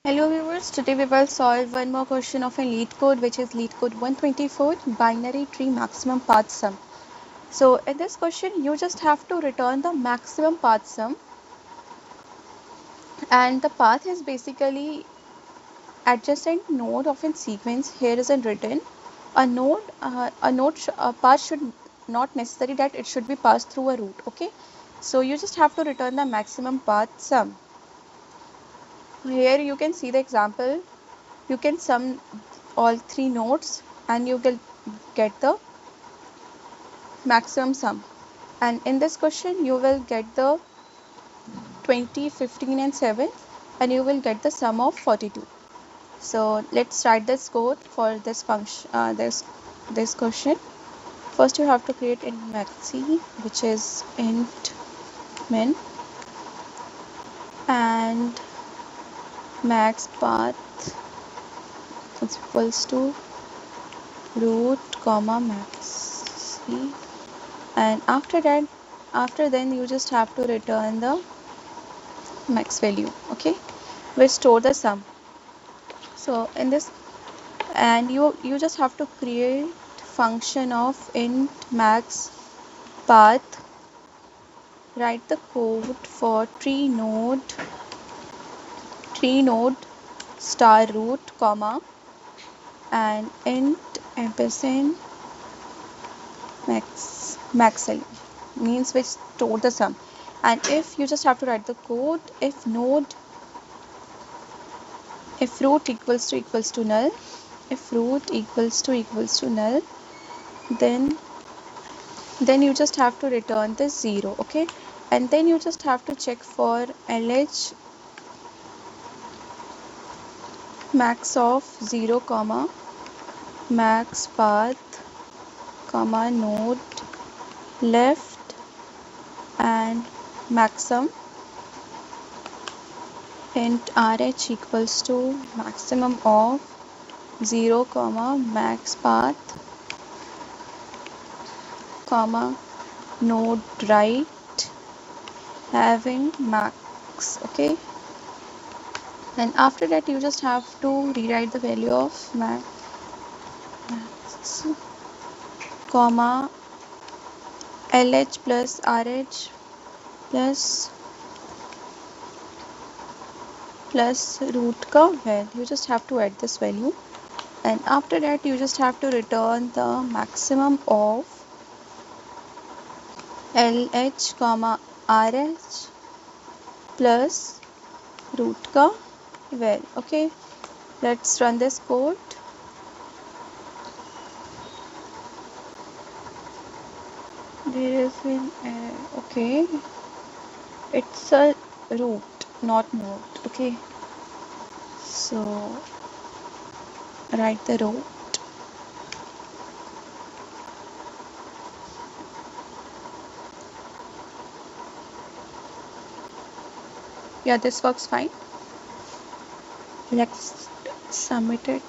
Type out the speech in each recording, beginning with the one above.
Hello viewers, today we will solve one more question of a LeetCode, which is LeetCode 124 binary tree maximum path sum. So in this question you just have to return the maximum path sum, and the path is basically adjacent node of a sequence. Here is written a path should not necessary that it should be passed through a root. Okay, so you just have to return the maximum path sum. Here you can see the example. You can sum all three nodes and you will get the maximum sum, and in this question you will get the 20, 15 and 7, and you will get the sum of 42. So let's write this code for this function, this question. First you have to create int maxi, which is int min, and max path is equals to root comma maxi, and after then you just have to return the max value. Okay, we store the sum. So in this, and you just have to create function of int max path, write the code for tree node star root comma and int ampersand max value, means we store the sum. And if you just have to write the code, if root equals to null, if root equals to null, then you just have to return the 0. Okay, and then you just have to check for LH max of 0 comma max path comma node left and maximum int RH equals to maximum of 0 comma max path comma node right having max. Okay, and after that you just have to rewrite the value of max comma LH plus RH plus root का value. You just have to add this value, and after that you just have to return the maximum of LH comma RH plus root का value. Okay, let's run this code. There is an error. Okay, it's a root, not node. Okay, so write the root. Yeah, this works fine. Let's submit it.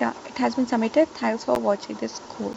Yeah, it has been submitted. Thanks for watching this code.